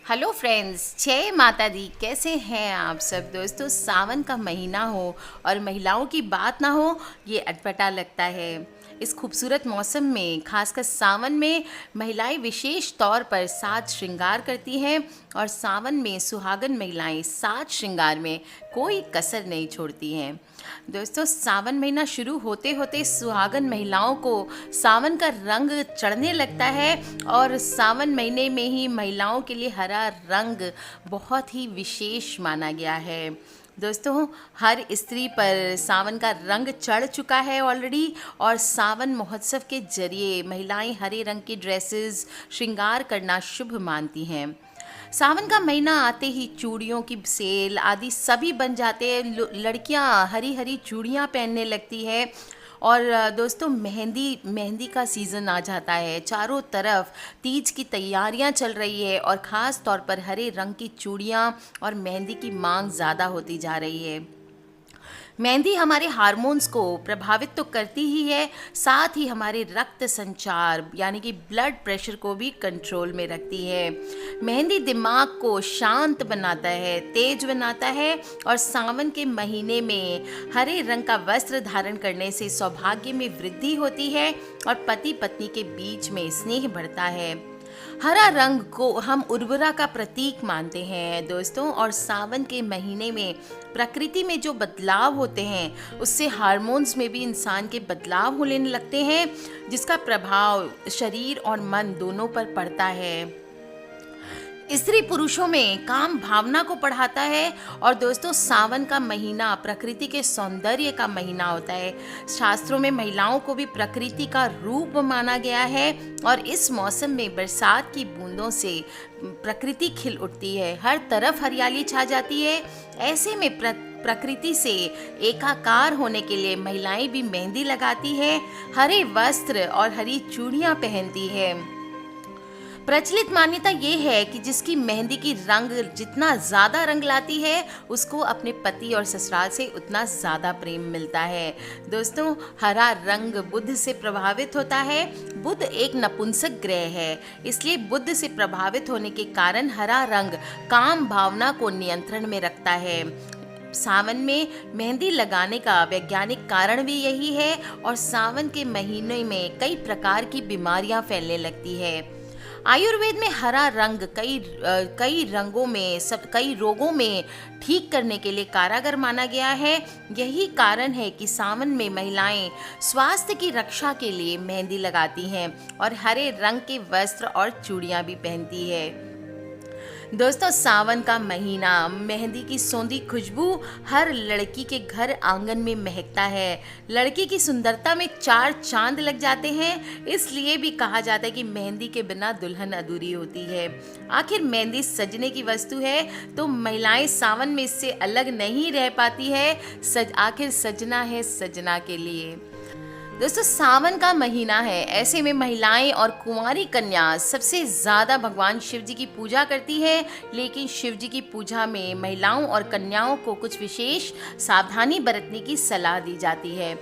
Hello friends, जय माता दी। कैसे हैं आप सब दोस्तों। सावन का महीना हो और महिलाओं की बात ना हो, ये अटपटा लगता है। इस खूबसूरत मौसम में, खासकर सावन में, महिलाएं विशेष तौर पर साज श्रृंगार करती हैं और सावन में सुहागन महिलाएं साज श्रृंगार में कोई कसर नहीं छोड़ती हैं। दोस्तों, सावन महीना शुरू होते होते सुहागन महिलाओं को सावन का रंग चढ़ने लगता है और सावन महीने में ही महिलाओं के लिए हरा रंग बहुत ही विशेष माना गया है। दोस्तों, हर स्त्री पर सावन का रंग चढ़ चुका है ऑलरेडी और सावन महोत्सव के जरिए महिलाएं हरे रंग की ड्रेसेस श्रृंगार करना शुभ मानती हैं। सावन का महीना आते ही चूड़ियों की सेल आदि सभी बन जाते हैं। लड़कियां हरी हरी चूड़ियां पहनने लगती है और दोस्तों, मेहंदी मेहंदी का सीज़न आ जाता है। चारों तरफ तीज की तैयारियां चल रही है और ख़ास तौर पर हरे रंग की चूड़ियां और मेहंदी की मांग ज़्यादा होती जा रही है। मेहंदी हमारे हार्मोन्स को प्रभावित तो करती ही है, साथ ही हमारे रक्त संचार यानी कि ब्लड प्रेशर को भी कंट्रोल में रखती है। मेहंदी दिमाग को शांत बनाता है, तेज बनाता है और सावन के महीने में हरे रंग का वस्त्र धारण करने से सौभाग्य में वृद्धि होती है और पति पत्नी के बीच में स्नेह बढ़ता है। हरा रंग को हम उर्वरा का प्रतीक मानते हैं दोस्तों, और सावन के महीने में प्रकृति में जो बदलाव होते हैं उससे हार्मोन्स में भी इंसान के बदलाव होने लगते हैं, जिसका प्रभाव शरीर और मन दोनों पर पड़ता है। स्त्री पुरुषों में काम भावना को बढ़ाता है और दोस्तों, सावन का महीना प्रकृति के सौंदर्य का महीना होता है। शास्त्रों में महिलाओं को भी प्रकृति का रूप माना गया है और इस मौसम में बरसात की बूंदों से प्रकृति खिल उठती है, हर तरफ हरियाली छा जाती है। ऐसे में प्रकृति से एकाकार होने के लिए महिलाएं भी मेहंदी लगाती है, हरे वस्त्र और हरी चूड़ियां पहनती है। प्रचलित मान्यता ये है कि जिसकी मेहंदी की रंग जितना ज़्यादा रंग लाती है, उसको अपने पति और ससुराल से उतना ज़्यादा प्रेम मिलता है। दोस्तों, हरा रंग बुध से प्रभावित होता है। बुध एक नपुंसक ग्रह है, इसलिए बुध से प्रभावित होने के कारण हरा रंग काम भावना को नियंत्रण में रखता है। सावन में मेहंदी लगाने का वैज्ञानिक कारण भी यही है और सावन के महीने में कई प्रकार की बीमारियां फैलने लगती है। आयुर्वेद में हरा रंग कई रंगों में कई रोगों में ठीक करने के लिए कारगर माना गया है। यही कारण है कि सावन में महिलाएं स्वास्थ्य की रक्षा के लिए मेहंदी लगाती हैं और हरे रंग के वस्त्र और चूड़ियां भी पहनती है। दोस्तों, सावन का महीना, मेहंदी की सौंधी खुशबू हर लड़की के घर आंगन में महकता है। लड़की की सुंदरता में चार चांद लग जाते हैं, इसलिए भी कहा जाता है कि मेहंदी के बिना दुल्हन अधूरी होती है। आखिर मेहंदी सजने की वस्तु है तो महिलाएं सावन में इससे अलग नहीं रह पाती है। आखिर सजना है सजना के लिए। दोस्तों, सावन का महीना है, ऐसे में महिलाएं और कुंवारी कन्या सबसे ज़्यादा भगवान शिव जी की पूजा करती है। लेकिन शिव जी की पूजा में महिलाओं और कन्याओं को कुछ विशेष सावधानी बरतने की सलाह दी जाती है।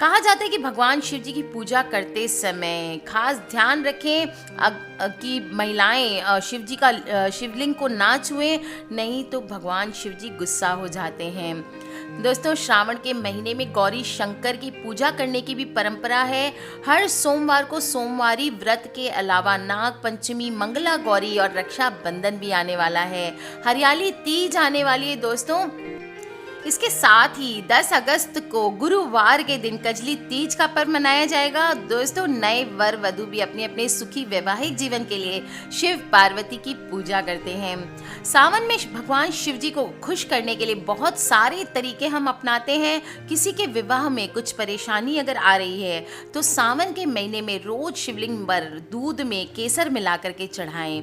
कहा जाता है कि भगवान शिव जी की पूजा करते समय खास ध्यान रखें कि महिलाएं शिव जी का शिवलिंग को ना छुएं, नहीं तो भगवान शिव जी गुस्सा हो जाते हैं। दोस्तों, श्रावण के महीने में गौरी शंकर की पूजा करने की भी परंपरा है। हर सोमवार को सोमवारी व्रत के अलावा नाग पंचमी, मंगला गौरी और रक्षाबंधन भी आने वाला है। हरियाली तीज आने वाली है दोस्तों। इसके साथ ही 10 अगस्त को गुरुवार के दिन कजली तीज का पर्व मनाया जाएगा। दोस्तों, नए वर वधु भी अपने अपने सुखी वैवाहिक जीवन के लिए शिव पार्वती की पूजा करते हैं। सावन में भगवान शिव जी को खुश करने के लिए बहुत सारे तरीके हम अपनाते हैं। किसी के विवाह में कुछ परेशानी अगर आ रही है तो सावन के महीने में रोज शिवलिंग पर दूध में केसर मिला करके चढ़ाएं।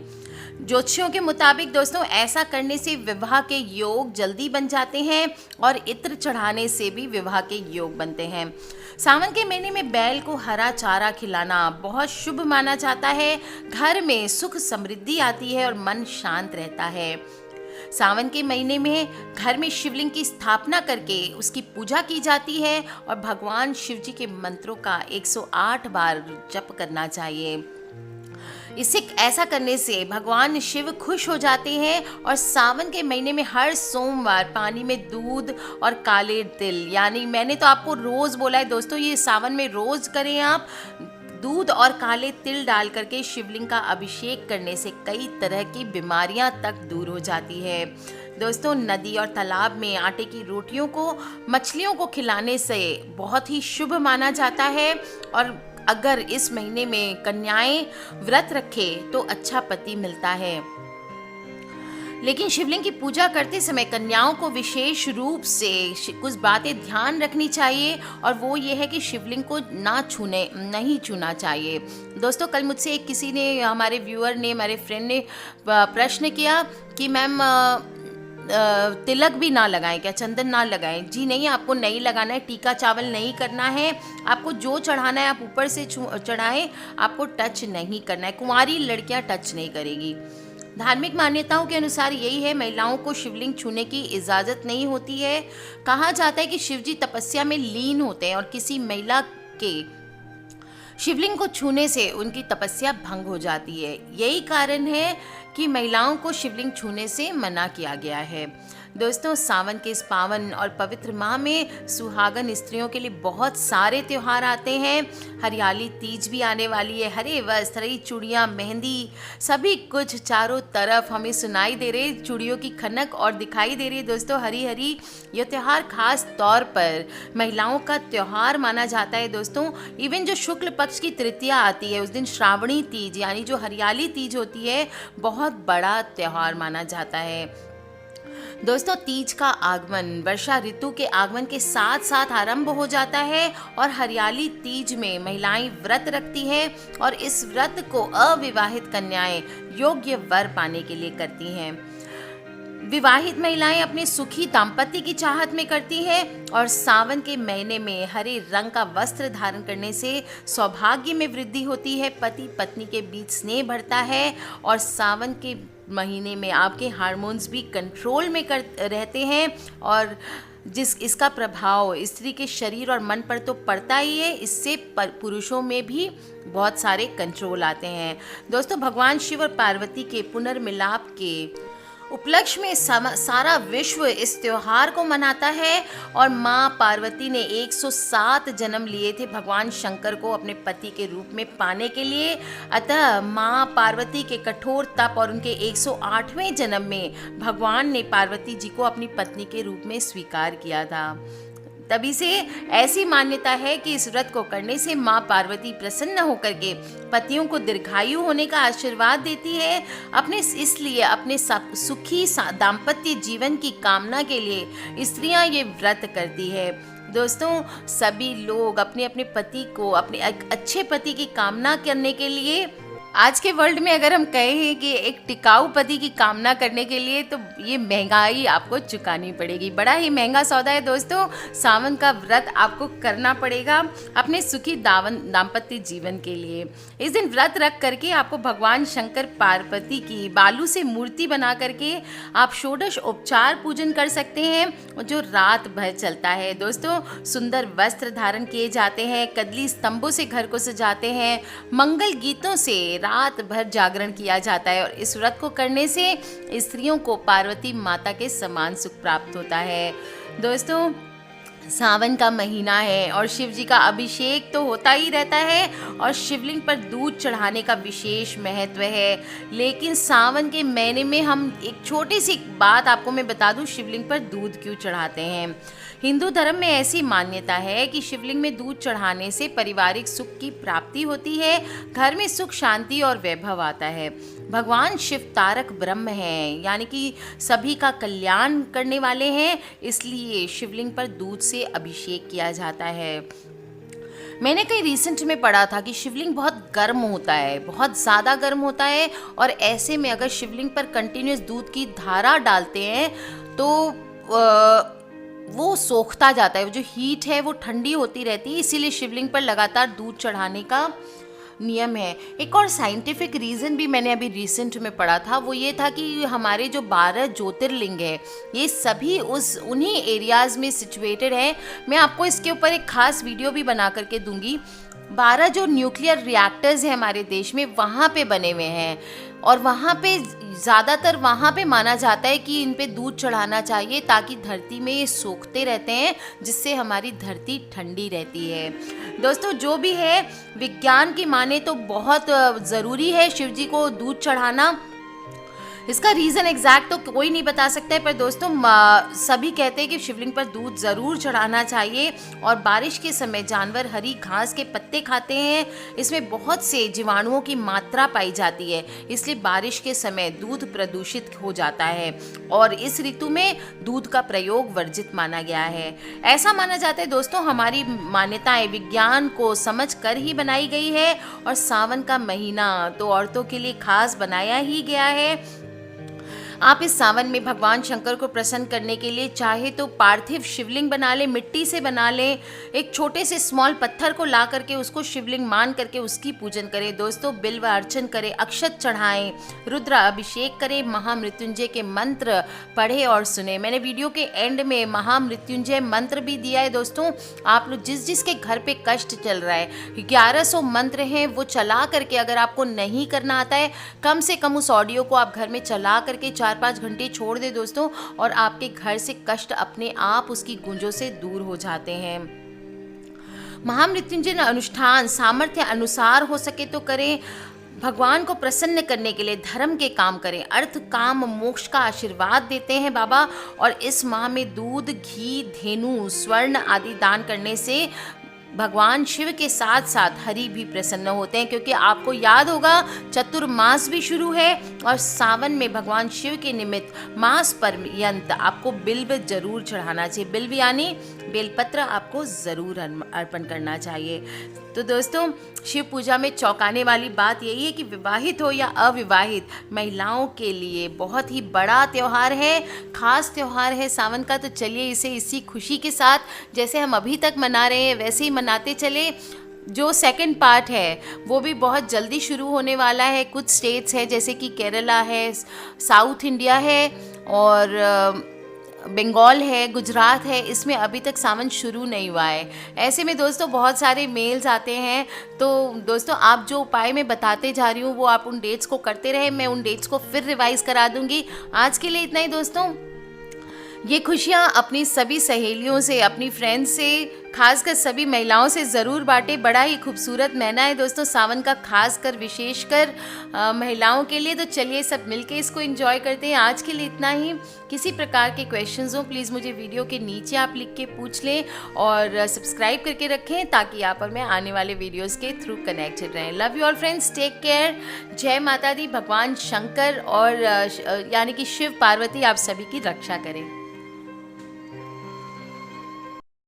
ज्योतिषियों के मुताबिक दोस्तों, ऐसा करने से विवाह के योग जल्दी बन जाते हैं और इत्र चढ़ाने से भी विवाह के योग बनते हैं। सावन के महीने में बैल को हरा चारा खिलाना बहुत शुभ माना जाता है। घर में सुख समृद्धि आती है और मन शांत रहता है। सावन के महीने में घर में शिवलिंग की स्थापना करके उसकी पूजा की जाती है और भगवान शिव जी के मंत्रों का 108 बार जप करना चाहिए। इसे ऐसा करने से भगवान शिव खुश हो जाते हैं और सावन के महीने में हर सोमवार पानी में दूध और काले तिल, यानी मैंने तो आपको रोज़ बोला है दोस्तों, ये सावन में रोज़ करें आप। दूध और काले तिल डाल करके शिवलिंग का अभिषेक करने से कई तरह की बीमारियां तक दूर हो जाती है। दोस्तों, नदी और तालाब में आटे की रोटियों को मछलियों को खिलाने से बहुत ही शुभ माना जाता है और अगर इस महीने में कन्याएं व्रत रखें तो अच्छा पति मिलता है। लेकिन शिवलिंग की पूजा करते समय कन्याओं को विशेष रूप से कुछ बातें ध्यान रखनी चाहिए और वो ये है कि शिवलिंग को नहीं छूना चाहिए। दोस्तों, कल मुझसे किसी ने, हमारे व्यूअर ने, हमारे फ्रेंड ने प्रश्न किया कि मैम तिलक भी ना लगाएं क्या, चंदन ना लगाएं? जी नहीं, आपको नहीं लगाना है, टीका चावल नहीं करना है। आपको जो चढ़ाना है आप ऊपर से चढ़ाएं, आपको टच नहीं करना है। कुंवारी लड़कियां टच नहीं करेगी। धार्मिक मान्यताओं के अनुसार यही है, महिलाओं को शिवलिंग छूने की इजाज़त नहीं होती है। कहा जाता है कि शिवजी तपस्या में लीन होते हैं और किसी महिला के शिवलिंग को छूने से उनकी तपस्या भंग हो जाती है। यही कारण है कि महिलाओं को शिवलिंग छूने से मना किया गया है। दोस्तों, सावन के इस पावन और पवित्र माह में सुहागन स्त्रियों के लिए बहुत सारे त्यौहार आते हैं। हरियाली तीज भी आने वाली है। हरे वस्त्र, हरी चूड़ियाँ, मेहंदी, सभी कुछ चारों तरफ हमें सुनाई दे रहे, चूड़ियों की खनक और दिखाई दे रही है। दोस्तों, हरी हरी यह त्यौहार खास तौर पर महिलाओं का त्यौहार माना जाता है। दोस्तों, इवन जो शुक्ल पक्ष की तृतीया आती है उस दिन श्रावणी तीज, यानी जो हरियाली तीज होती है, बहुत बड़ा त्यौहार माना जाता है। दोस्तों, तीज का आगमन वर्षा ऋतु के आगमन के साथ साथ आरंभ हो जाता है और हरियाली तीज में महिलाएं व्रत रखती हैं और इस व्रत को अविवाहित कन्याएं योग्य वर पाने के लिए करती हैं। विवाहित महिलाएं अपने सुखी दाम्पत्य की चाहत में करती हैं और सावन के महीने में हरे रंग का वस्त्र धारण करने से सौभाग्य में वृद्धि होती है, पति पत्नी के बीच स्नेह बढ़ता है और सावन के महीने में आपके हार्मोन्स भी कंट्रोल में रहते हैं और इसका प्रभाव स्त्री के शरीर और मन पर तो पड़ता ही है, इससे पुरुषों में भी बहुत सारे कंट्रोल आते हैं। दोस्तों, भगवान शिव और पार्वती के पुनर्मिलाप के उपलक्ष्य में सारा विश्व इस त्योहार को मनाता है और माँ पार्वती ने 107 जन्म लिए थे भगवान शंकर को अपने पति के रूप में पाने के लिए। अतः माँ पार्वती के कठोर तप और उनके 108वें जन्म में भगवान ने पार्वती जी को अपनी पत्नी के रूप में स्वीकार किया था। तभी से ऐसी मान्यता है कि इस व्रत को करने से माँ पार्वती प्रसन्न होकर के पतियों को दीर्घायु होने का आशीर्वाद देती है। इसलिए अपने सुखी दाम्पत्य जीवन की कामना के लिए स्त्रियां ये व्रत करती है। दोस्तों, सभी लोग अपने अपने पति को, अपने अच्छे पति की कामना करने के लिए, आज के वर्ल्ड में अगर हम कहें कि एक टिकाऊ पति की कामना करने के लिए, तो ये महंगाई आपको चुकानी पड़ेगी। बड़ा ही महंगा सौदा है दोस्तों। सावन का व्रत आपको करना पड़ेगा अपने सुखी दाम्पत्य जीवन के लिए। इस दिन व्रत रख करके आपको भगवान शंकर पार्वती की बालू से मूर्ति बना करके आप षोडश उपचार पूजन कर सकते हैं जो रात भर चलता है। दोस्तों, सुंदर वस्त्र धारण किए जाते हैं, कदली स्तंभों से घर को सजाते हैं, मंगल गीतों से रात भर जागरण किया जाता है और इस व्रत को करने से स्त्रियों को पार्वती माता के समान सुख प्राप्त होता है। दोस्तों, सावन का महीना है और शिव जी का अभिषेक तो होता ही रहता है और शिवलिंग पर दूध चढ़ाने का विशेष महत्व है। लेकिन सावन के महीने में हम एक छोटी सी बात आपको मैं बता दूं, शिवलिंग पर दूध क्यों चढ़ाते हैं। हिंदू धर्म में ऐसी मान्यता है कि शिवलिंग में दूध चढ़ाने से पारिवारिक सुख की प्राप्ति होती है, घर में सुख, शांति और वैभव आता है। भगवान शिव तारक ब्रह्म हैं, यानी कि सभी का कल्याण करने वाले हैं, इसलिए शिवलिंग पर दूध से अभिषेक किया जाता है। मैंने कहीं रिसेंट में पढ़ा था कि शिवलिंग बहुत गर्म होता है, बहुत ज़्यादा गर्म होता है और ऐसे में अगर शिवलिंग पर कंटिन्यूस दूध की धारा डालते हैं तो वो सोखता जाता है, वो जो हीट है वो ठंडी होती रहती है, इसीलिए शिवलिंग पर लगातार दूध चढ़ाने का नियम है। एक और साइंटिफिक रीज़न भी मैंने अभी रिसेंट में पढ़ा था, वो ये था कि हमारे जो 12 ज्योतिर्लिंग है ये सभी उन्हीं एरियाज़ में सिचुएटेड है। मैं आपको इसके ऊपर एक खास वीडियो भी बना करके दूंगी। 12 जो न्यूक्लियर रिएक्टर्स हैं हमारे देश में वहाँ पे बने हुए हैं, और वहाँ पे ज़्यादातर वहाँ पे माना जाता है कि इन पे दूध चढ़ाना चाहिए ताकि धरती में ये सोखते रहते हैं, जिससे हमारी धरती ठंडी रहती है। दोस्तों जो भी है, विज्ञान की माने तो बहुत ज़रूरी है शिव जी को दूध चढ़ाना। इसका रीज़न एग्जैक्ट तो कोई नहीं बता सकता है, पर दोस्तों सभी कहते हैं कि शिवलिंग पर दूध ज़रूर चढ़ाना चाहिए। और बारिश के समय जानवर हरी घास के पत्ते खाते हैं, इसमें बहुत से जीवाणुओं की मात्रा पाई जाती है, इसलिए बारिश के समय दूध प्रदूषित हो जाता है और इस ऋतु में दूध का प्रयोग वर्जित माना गया है। ऐसा माना जाता है दोस्तों, हमारी मान्यताएं विज्ञान को समझ कर ही बनाई गई है, और सावन का महीना तो औरतों के लिए खास बनाया ही गया है। आप इस सावन में भगवान शंकर को प्रसन्न करने के लिए चाहे तो पार्थिव शिवलिंग बना लें, मिट्टी से बना लें, एक छोटे से स्मॉल पत्थर को ला करके उसको शिवलिंग मान करके उसकी पूजन करें। दोस्तों बिल्व अर्चन करें, अक्षत चढ़ाएं, रुद्र अभिषेक करें, महामृत्युंजय के मंत्र पढ़े और सुने। मैंने वीडियो के एंड में महामृत्युंजय मंत्र भी दिया है दोस्तों। आप लोग जिसके घर पे कष्ट चल रहा है, 1100 मंत्र हैं, वो चला करके, अगर आपको नहीं करना आता है, कम से कम उस ऑडियो को आप घर में चला करके 4-5 घंटे छोड़ दे दोस्तों, और आपके घर से कष्ट अपने आप उसकी गूंजों से दूर हो जाते हैं। महामृत्युंजय अनुष्ठान सामर्थ्य अनुसार हो सके तो करें। भगवान को प्रसन्न करने के लिए धर्म के काम करें, अर्थ काम मोक्ष का आशीर्वाद देते हैं बाबा। और इस माह में दूध, घी, धेनु, स्वर्ण आदि दान करने से भगवान शिव के साथ साथ हरि भी प्रसन्न होते हैं, क्योंकि आपको याद होगा चतुर्मास भी शुरू है, और सावन में भगवान शिव के निमित्त मास पर्यंत आपको बिल्व जरूर चढ़ाना चाहिए। बिल्व यानी बेलपत्र आपको ज़रूर अर्पण करना चाहिए। तो दोस्तों शिव पूजा में चौंकाने वाली बात यही है कि विवाहित हो या अविवाहित महिलाओं के लिए बहुत ही बड़ा त्यौहार है, खास त्यौहार है सावन का। तो चलिए इसे इसी खुशी के साथ जैसे हम अभी तक मना रहे हैं वैसे ही मनाते चले। जो सेकंड पार्ट है वो भी बहुत जल्दी शुरू होने वाला है। कुछ स्टेट्स हैं जैसे कि केरला है, साउथ इंडिया है, और बंगाल है, गुजरात है, इसमें अभी तक सावन शुरू नहीं हुआ है। ऐसे में दोस्तों बहुत सारे मेल्स आते हैं, तो दोस्तों आप जो उपाय मैं बताते जा रही हूँ वो आप उन डेट्स को करते रहे, मैं उन डेट्स को फिर रिवाइज़ करा दूँगी। आज के लिए इतना ही दोस्तों। ये खुशियाँ अपनी सभी सहेलियों से, अपनी फ्रेंड्स से, खासकर सभी महिलाओं से ज़रूर बांटें। बड़ा ही खूबसूरत महीना है दोस्तों सावन का, खासकर विशेषकर महिलाओं के लिए। तो चलिए सब मिलके इसको एंजॉय करते हैं। आज के लिए इतना ही। किसी प्रकार के क्वेश्चंस हो प्लीज़ मुझे वीडियो के नीचे आप लिख के पूछ लें, और सब्सक्राइब करके रखें ताकि आप और मैं आने वाले वीडियोज़ के थ्रू कनेक्टेड रहें। Love you all friends, take care. जय माता दी। भगवान शंकर और यानी कि शिव पार्वती आप सभी की रक्षा करें।